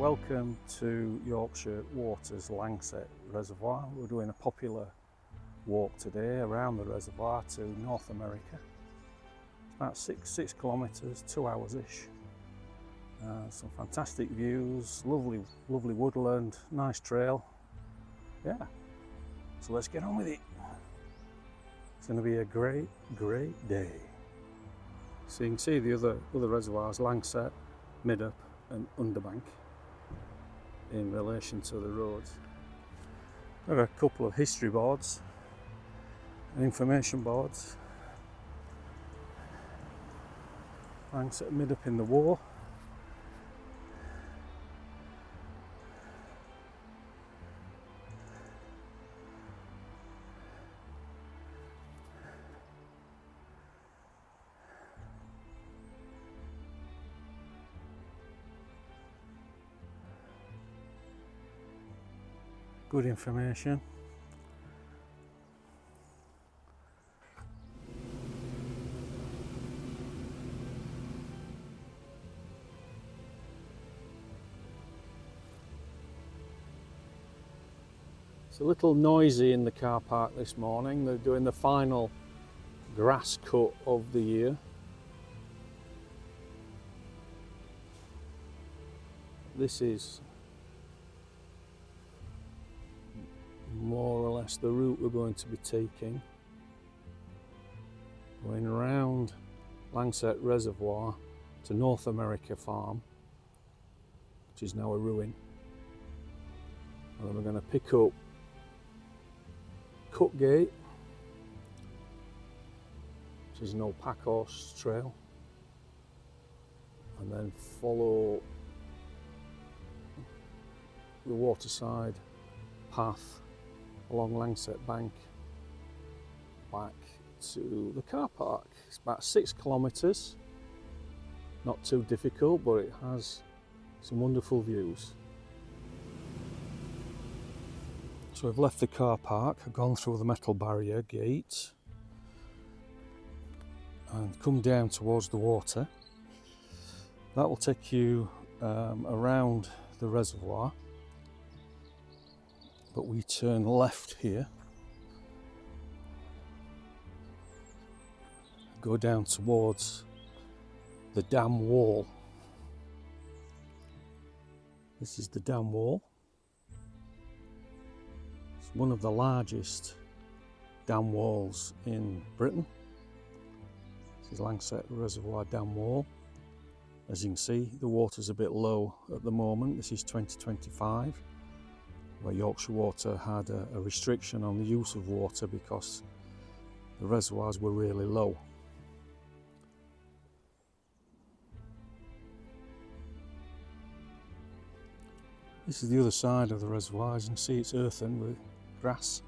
welcome to Yorkshire Water's Langsett Reservoir. We're doing a popular walk today around the reservoir to North America. It's about six kilometres, 2 hours-ish. Some fantastic views, lovely woodland, nice trail. Yeah, so let's get on with it. It's going to be a great day. So you can see the other reservoirs, Langsett, Middup and Underbank, in relation to the roads. There are a couple of history boards and information boards. Langsett, Middup in the war. Good information. It's a little noisy in the car park this morning. They're doing the final grass cut of the year. This is more or less the route we're going to be taking, going around Langsett Reservoir to North America Farm, which is now a ruin, and then we're going to pick up Cutgate, which is an old pack horse trail, and then follow the waterside path along Langsett Bank back to the car park. It's about 6 kilometres, not too difficult, but it has some wonderful views. So I've left the car park, I've gone through the metal barrier gate and come down towards the water. That will take you around the reservoir, but we turn left here, go down towards the dam wall. This is the dam wall. It's one of the largest dam walls in Britain. This is Langsett Reservoir dam wall. As you can see, the water's a bit low at the moment. This is 2025. Where Yorkshire Water had a restriction on the use of water because the reservoirs were really low. This is the other side of the reservoir. As you can see, it's earthen with grass.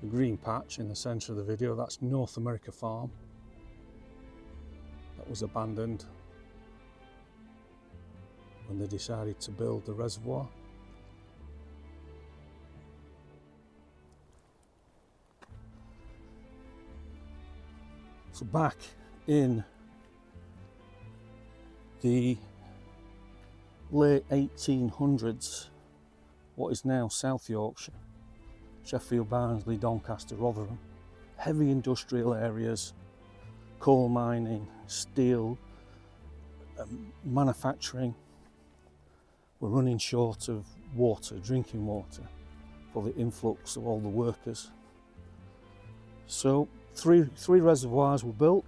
The green patch in the centre of the video, that's North America Farm. That was abandoned when they decided to build the reservoir. So back in the late 1800s, what is now South Yorkshire, Sheffield, Barnsley, Doncaster, Rotherham, heavy industrial areas, coal mining, steel, manufacturing, were running short of water, drinking water, for the influx of all the workers. So three reservoirs were built.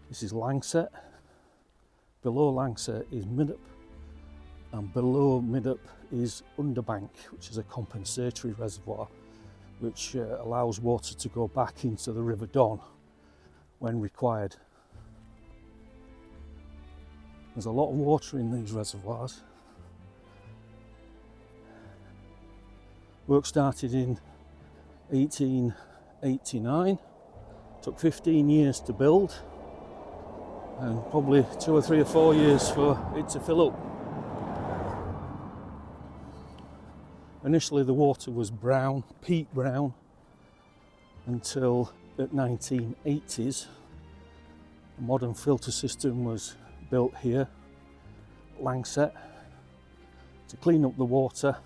This is Langsett. Below Langsett is Middup, and below Middup is Underbank, which is a compensatory reservoir which allows water to go back into the River Don when required. There's a lot of water in these reservoirs. Work started in 1889, took 15 years to build, and probably 2 or 3 or 4 years for it to fill up. Initially the water was brown, peat brown, until the 1980s a modern filter system was built here, Langsett, to clean up the water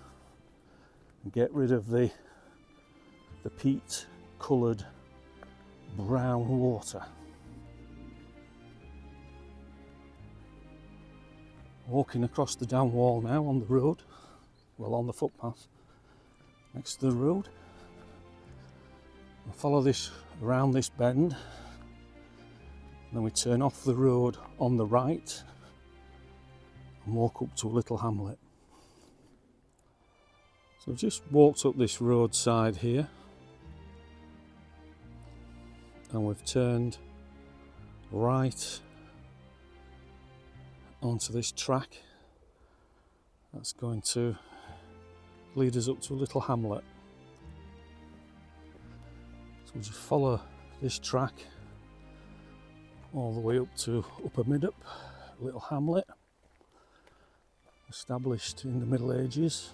and get rid of the peat coloured brown water. Walking across the down wall now on the road, well, on the footpath next to the road. We'll follow this around this bend, then we turn off the road on the right and walk up to a little hamlet. So we've just walked up this roadside here and we've turned right onto this track that's going to lead us up to a little hamlet. So we'll just follow this track all the way up to Upper Middup, a little hamlet established in the Middle Ages.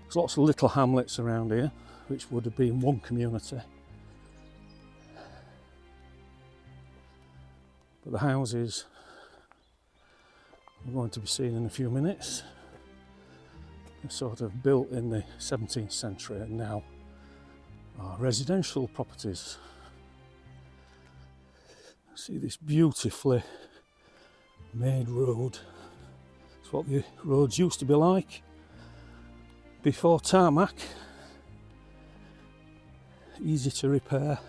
There's lots of little hamlets around here which would have been one community, but the houses we're going to be seeing in a few minutes are sort of built in the 17th century and now are residential properties. See this beautifully made road. It's what the roads used to be like before tarmac. Easy to repair.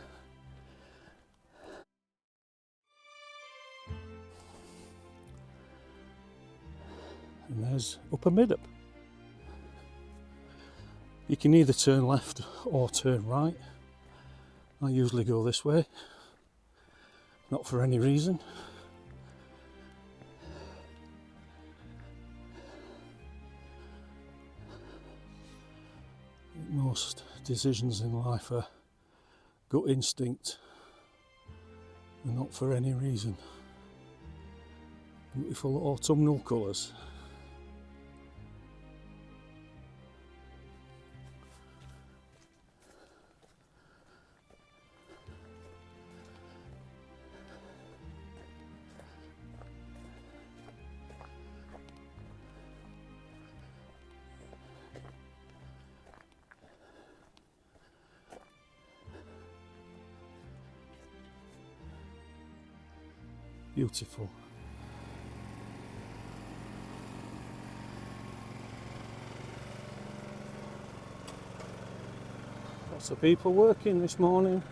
And there's Upper Middup. You can either turn left or turn right. I usually go this way, not for any reason. Most decisions in life are gut instinct and not for any reason. Beautiful autumnal colours. Beautiful. Lots of people working this morning.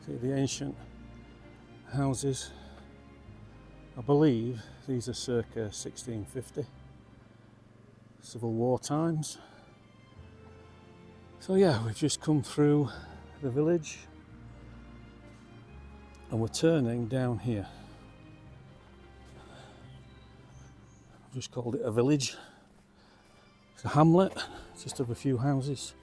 See the ancient houses. I believe these are circa 1650, Civil War times. So yeah, we've just come through the village and we're turning down here. I've just called it a village. It's a hamlet, just of a few houses.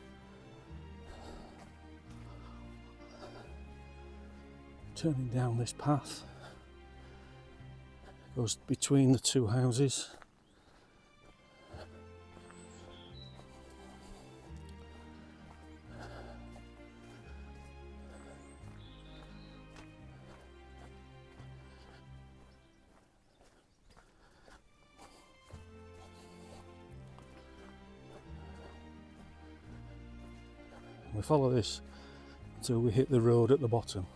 Turning down this path. Goes between the two houses. We follow this until we hit the road at the bottom.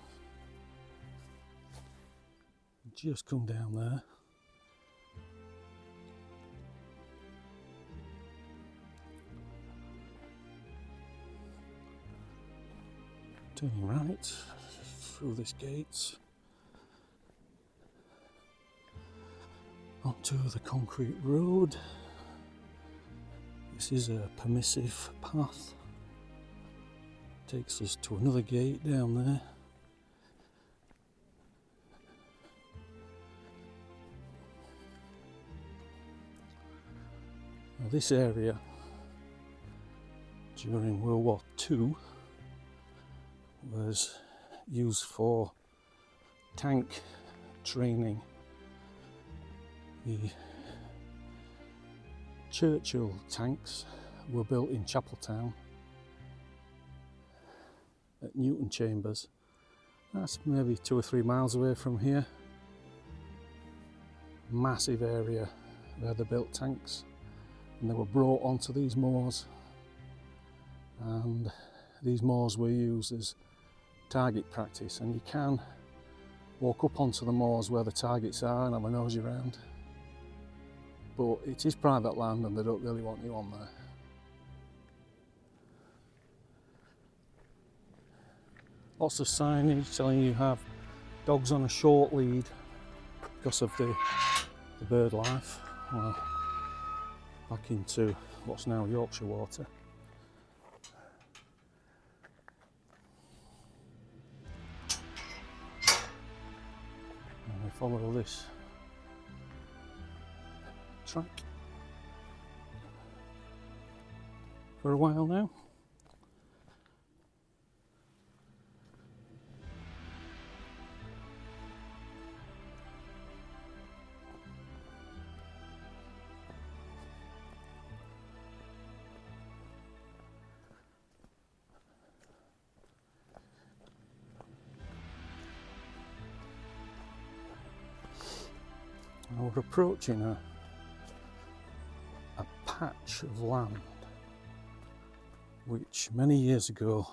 Just come down there. Turning right through this gate onto the concrete road. This is a permissive path. Takes us to another gate down there. Now this area during World War II was used for tank training. The Churchill tanks were built in Chapeltown at Newton Chambers. That's maybe 2 or 3 miles away from here. Massive area where they built tanks, and they were brought onto these moors, and these moors were used as target practice, and you can walk up onto the moors where the targets are and have a nosy around, but it is private land and they don't really want you on there. Lots of signage telling you have dogs on a short lead because of the bird life. Well, back into what's now Yorkshire water. And we follow this track for a while now. Now we're approaching a patch of land which many years ago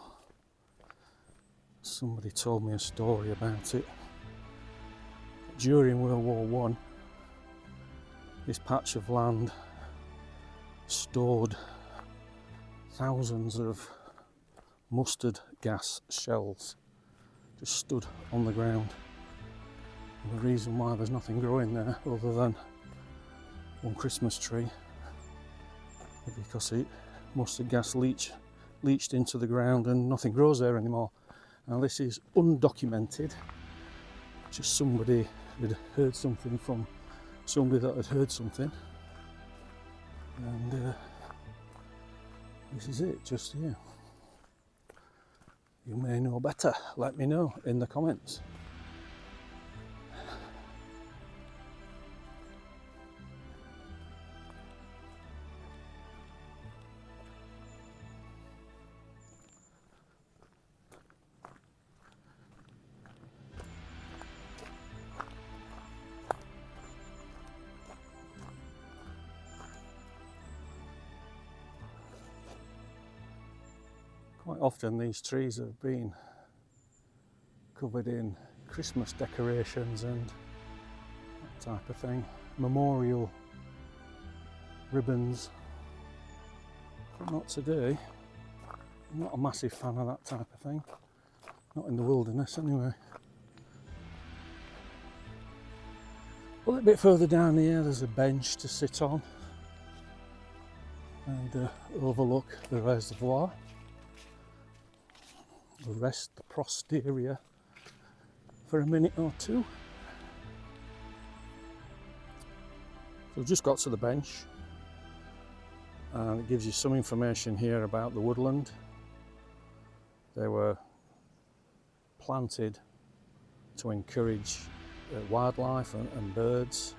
somebody told me a story about it. During World War I, this patch of land stored thousands of mustard gas shells, just stood on the ground. And the reason why there's nothing growing there other than one Christmas tree is because it mustard gas leached into the ground and nothing grows there anymore. Now this is undocumented, just somebody had heard something from somebody that had heard something, and this is it, just here. You may know better, let me know in the comments. Quite often these trees have been covered in Christmas decorations and that type of thing, memorial ribbons, but not today. I'm not a massive fan of that type of thing, not in the wilderness anyway. A little bit further down here there's a bench to sit on and overlook the reservoir. We'll rest the posterior for a minute or two. So we've just got to the bench and it gives you some information here about the woodland. They were planted to encourage wildlife and birds,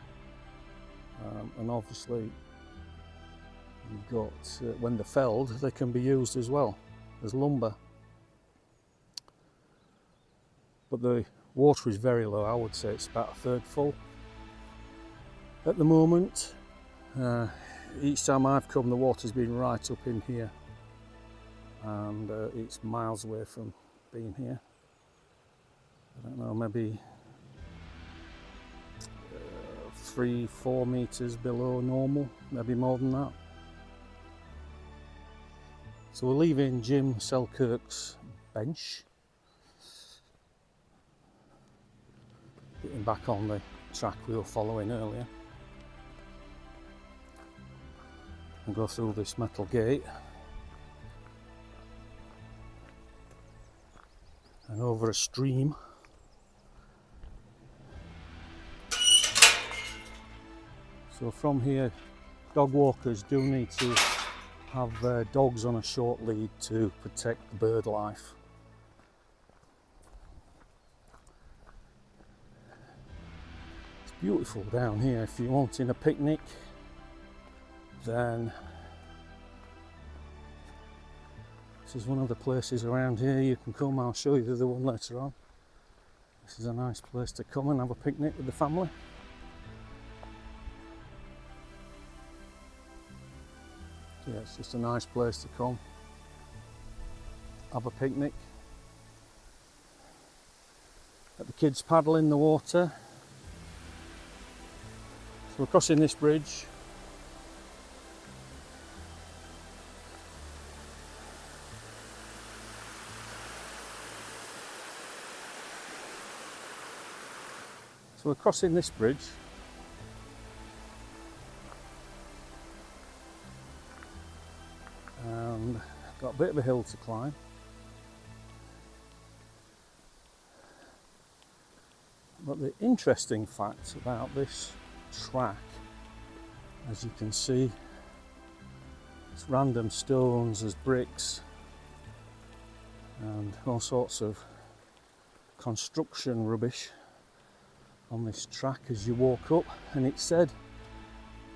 and obviously you've got when they're felled they can be used as well as lumber. But the water is very low. I would say it's about a third full at the moment. Each time I've come the water's been right up in here, and it's miles away from being here. I don't know, maybe 3-4 meters below normal, maybe more than that. So we're leaving Jim Selkirk's bench, getting back on the track we were following earlier, and go through this metal gate and over a stream. So from here, dog walkers do need to have dogs on a short lead to protect the bird life. It's beautiful down here. If you're wanting a picnic, then this is one of the places around here you can come. I'll show you the other one later on. This is a nice place to come and have a picnic with the family. Yeah, it's just a nice place to come, have a picnic. Let the kids paddle in the water. So we're crossing this bridge. So we're crossing this bridge. And got a bit of a hill to climb. But the interesting fact about this track, as you can see, it's random stones, there's bricks and all sorts of construction rubbish on this track as you walk up, and it said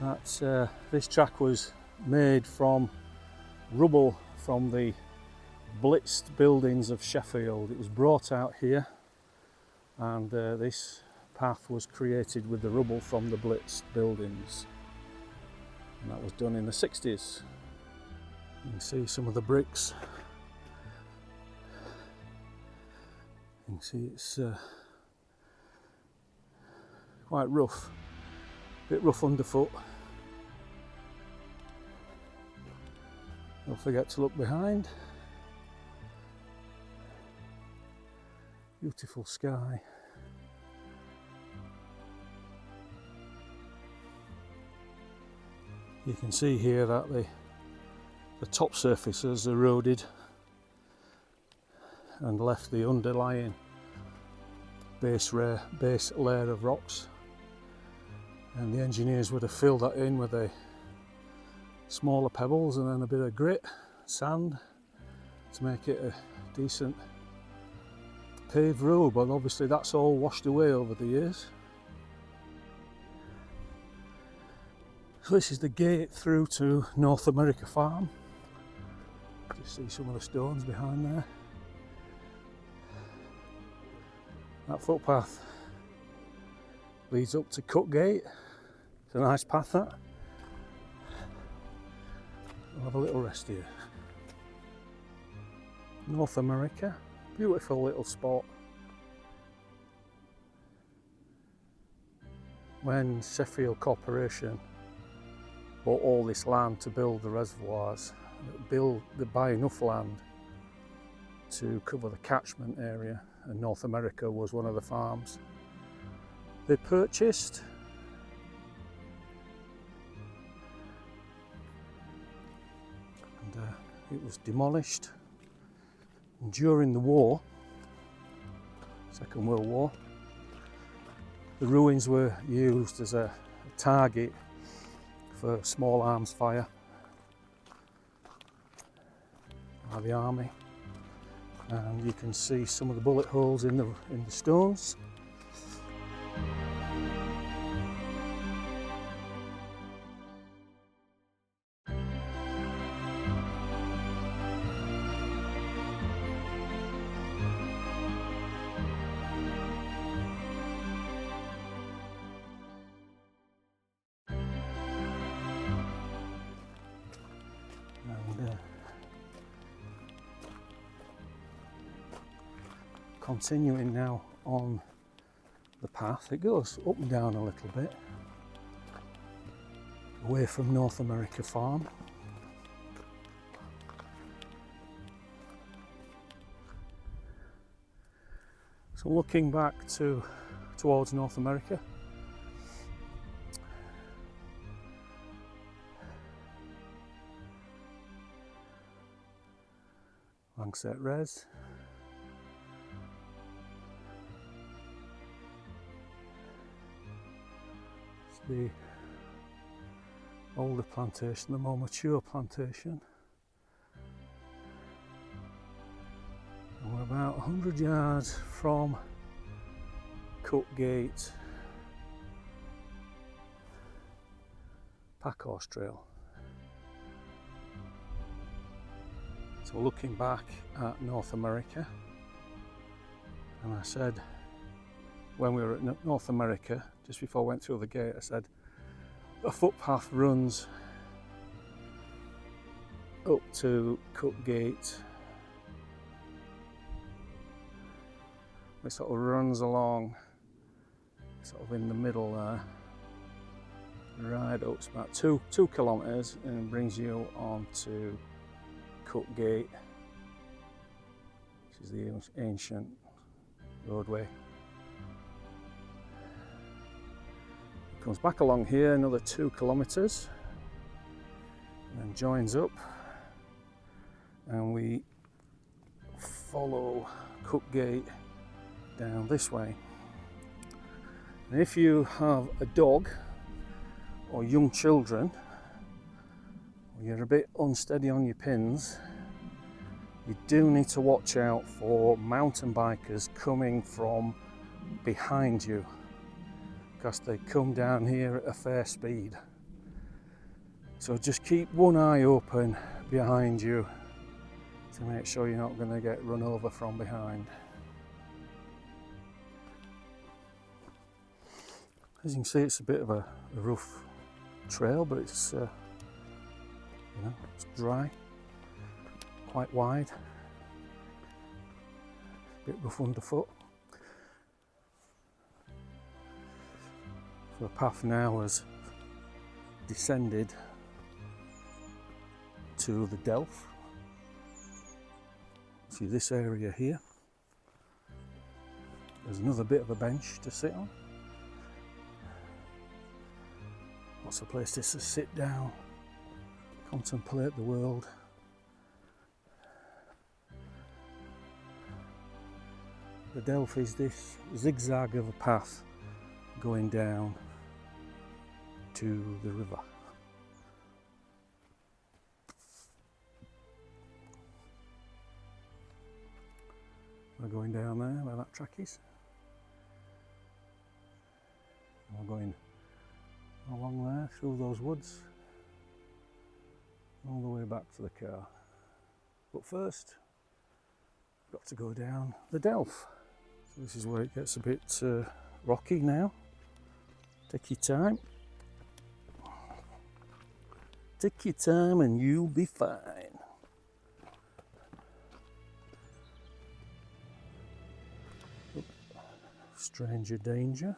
that this track was made from rubble from the blitzed buildings of Sheffield. It was brought out here, and this path was created with the rubble from the blitzed buildings, and that was done in the 60s. You can see some of the bricks. You can see it's quite rough, a bit rough underfoot. Don't forget to look behind. Beautiful sky. You can see here that the top surface has eroded and left the underlying base layer of rocks, and the engineers would have filled that in with a smaller pebbles and then a bit of grit, sand, to make it a decent paved road, but obviously that's all washed away over the years. So this is the gate through to North America Farm. Just see some of the stones behind there. That footpath leads up to Cut Gate. It's a nice path, that. We'll have a little rest here. North America, beautiful little spot. When Sheffield Corporation bought all this land to build the reservoirs, they buy enough land to cover the catchment area, and North America was one of the farms they purchased. And it was demolished. And during the war, Second World War, the ruins were used as a target for small arms fire by the army, and you can see some of the bullet holes in the stones. And continuing now on the path, it goes up and down a little bit, away from North America Farm. So looking back towards North America, Langsett Res. It's the older plantation, the more mature plantation. And we're about 100 yards from Cook Gate Pack Horse Trail. So looking back at North America, and I said when we were at North America, just before I went through the gate, I said a footpath runs up to Cook Gate. It sort of runs along, sort of in the middle there, right up. It's about two kilometres and brings you on to Cook Gate, which is the ancient roadway. It comes back along here another 2 kilometres and then joins up, and we follow Cook Gate down this way. And if you have a dog or young children, or you're a bit unsteady on your pins, you do need to watch out for mountain bikers coming from behind you, because they come down here at a fair speed. So just keep one eye open behind you to make sure you're not going to get run over from behind. As you can see, it's a bit of a rough trail, but it's it's dry, quite wide, a bit rough underfoot. So the path now has descended to the Delf. See this area here, there's another bit of a bench to sit on. Lots of places to sit down, contemplate the world. The Delf is this zigzag of a path going down to the river. We're going down there where that track is. We're going along there through those woods all the way back to the car. But first, we've got to go down the Delf. So this is where it gets a bit rocky now. Take your time. Take your time and you'll be fine. Stranger danger.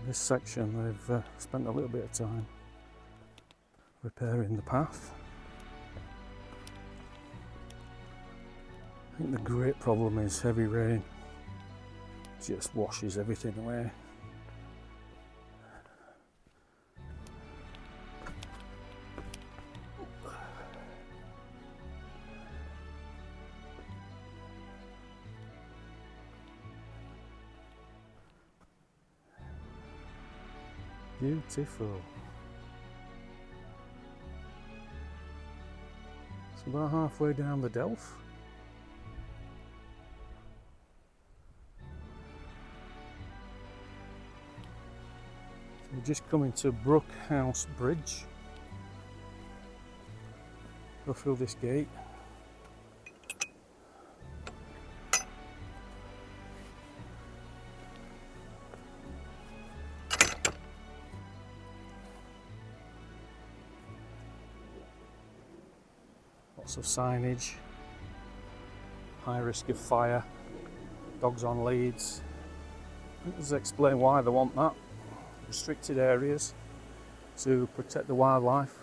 This section they've spent a little bit of time repairing the path. I think the great problem is heavy rain just washes everything away. Beautiful. It's about halfway down the Delf. So we're just coming to Brookhouse Bridge. Go through this gate. Lots of signage, high risk of fire, dogs on leads. I think this explains why they want that. Restricted areas to protect the wildlife.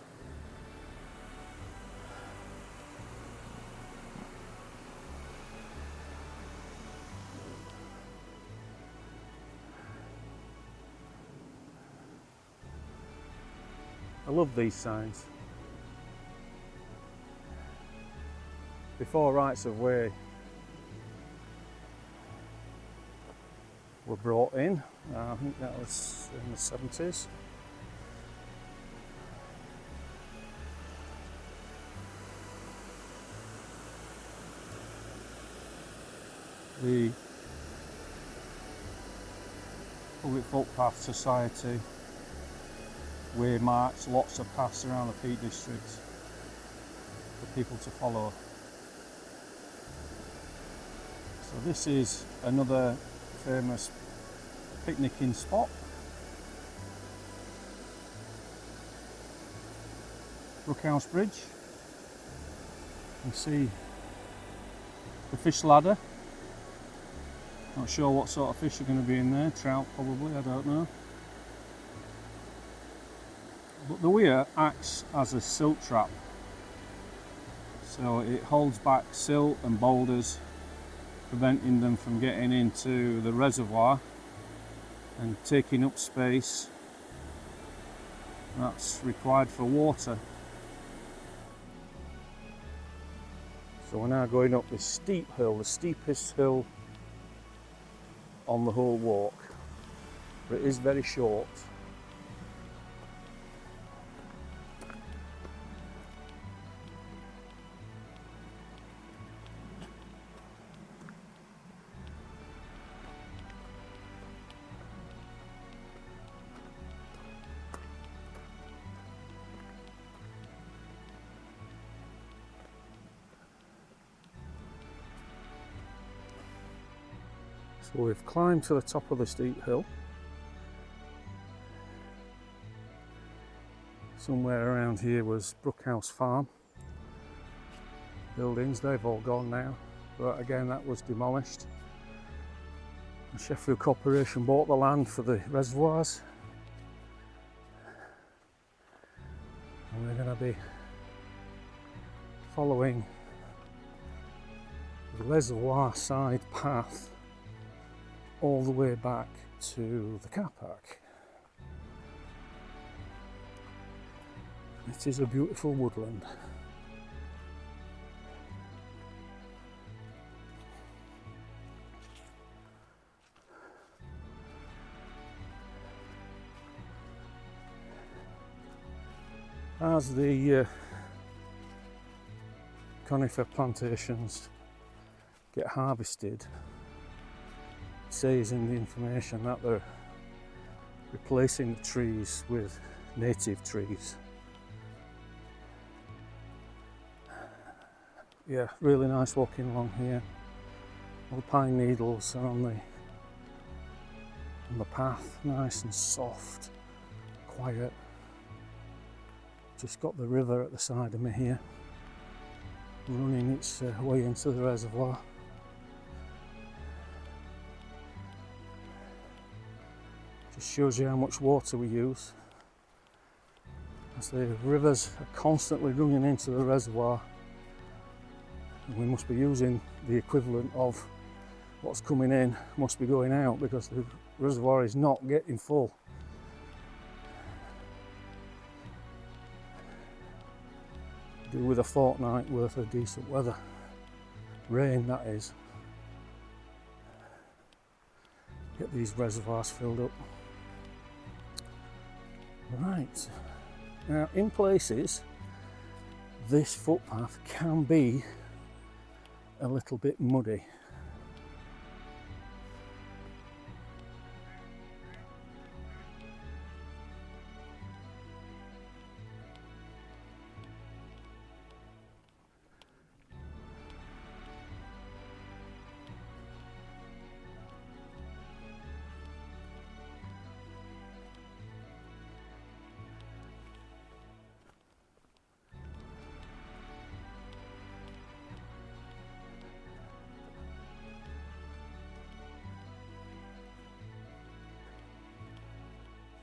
I love these signs. Before rights of way, were brought in. I think that was in the 70s. The Public Footpath Society waymarks lots of paths around the Peak District for people to follow. So this is another famous picnicking spot. Brookhouse Bridge. You can see the fish ladder. Not sure what sort of fish are going to be in there, trout probably, I don't know. But the weir acts as a silt trap, so it holds back silt and boulders, preventing them from getting into the reservoir and taking up space that's required for water. So we're now going up this steep hill, the steepest hill on the whole walk, but it is very short. So we've climbed to the top of the steep hill. Somewhere around here was Brookhouse Farm buildings, they've all gone now, but again that was demolished. The Sheffield Corporation bought the land for the reservoirs, and we're going to be following the reservoir side path all the way back to the car park. It is a beautiful woodland. As the conifer plantations get harvested, it says in the information that they're replacing the trees with native trees. Yeah, really nice walking along here. All the pine needles are on the path, nice and soft, quiet. Just got the river at the side of me here, running its way into the reservoir. Just shows you how much water we use, as the rivers are constantly running into the reservoir, and we must be using the equivalent of what's coming in must be going out, because the reservoir is not getting full. Do with a fortnight worth of decent weather, rain that is, get these reservoirs filled up. Right, now in places this footpath can be a little bit muddy.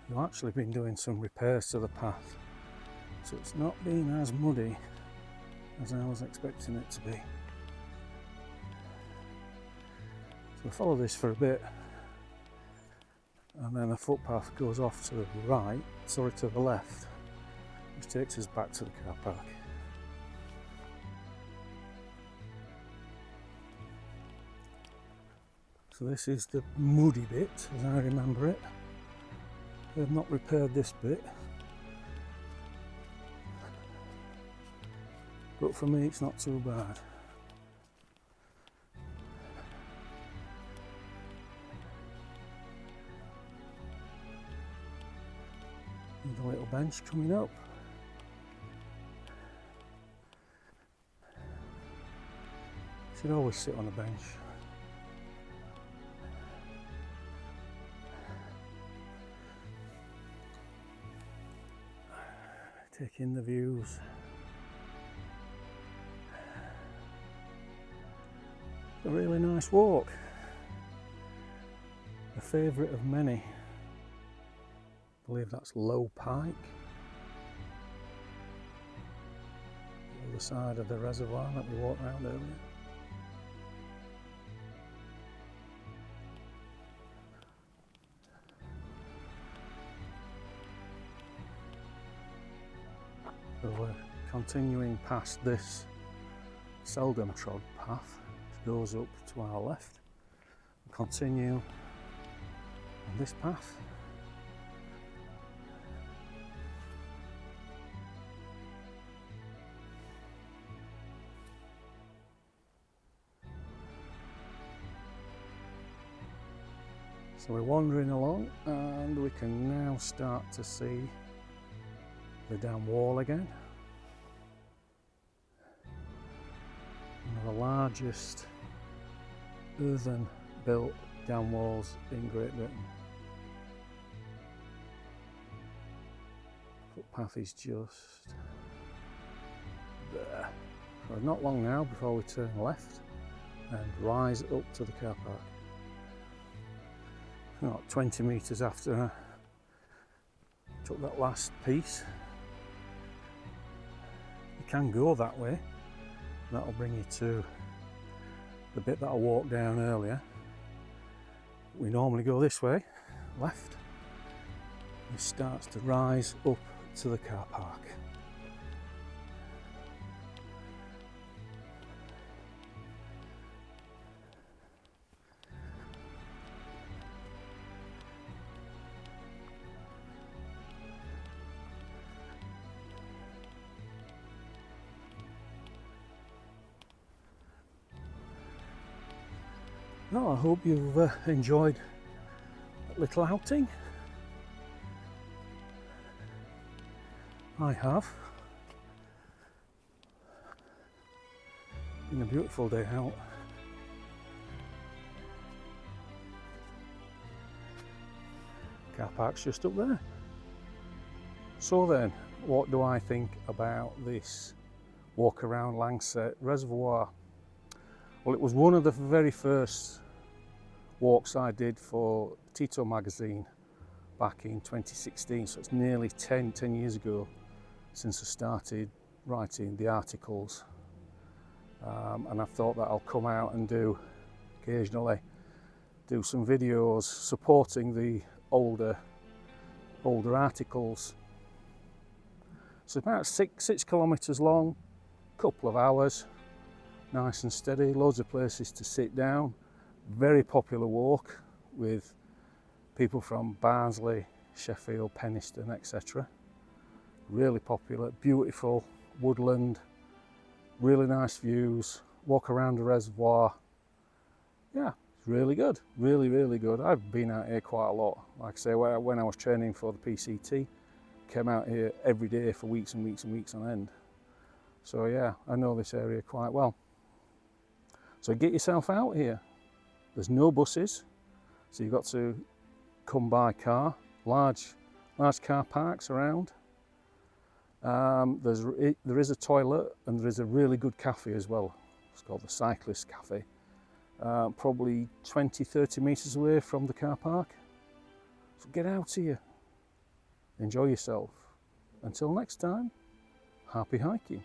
I've actually been doing some repairs to the path, so it's not been as muddy as I was expecting it to be. So we follow this for a bit, and then the footpath goes off to the right, sorry, to the left, which takes us back to the car park. So this is the muddy bit, as I remember it. They've not repaired this bit. But for me it's not too bad. With a little bench coming up. Should always sit on a bench. Take in the views. A really nice walk. A favourite of many. I believe that's Low Pike. The other side of the reservoir that we walked around earlier. So we're continuing past this seldom trod path, which goes up to our left. We'll continue on this path. So we're wandering along and we can now start to see the dam wall again. One of the largest earthen built dam walls in Great Britain. Footpath is just there. So not long now before we turn left and rise up to the car park. Not 20 metres after I took that last piece. You can go that way. That'll bring you to the bit that I walked down earlier. We normally go this way, left. It starts to rise up to the car park. Well, I hope you've enjoyed that little outing. I have. Been a beautiful day out. Car park's just up there. So then, what do I think about this walk around Langsett Reservoir? Well, it was one of the very first walks I did for Tito magazine back in 2016, so it's nearly 10 years ago since I started writing the articles. And I thought that I'll come out and occasionally do some videos supporting the older articles. So about six kilometres long, couple of hours, nice and steady, loads of places to sit down. Very popular walk with people from Barnsley, Sheffield, Penistone, etc. Really popular, beautiful woodland, really nice views, walk around the reservoir. Yeah, it's really good, really good. I've been out here quite a lot. Like I say, when I was training for the PCT, came out here every day for weeks and weeks and weeks on end. So yeah, I know this area quite well. So get yourself out here. There's no buses, so you've got to come by car. Large car parks around. There is a toilet and there is a really good cafe as well. It's called the Cyclist Cafe. Probably 20-30 metres away from the car park. So get out here. Enjoy yourself. Until next time, happy hiking.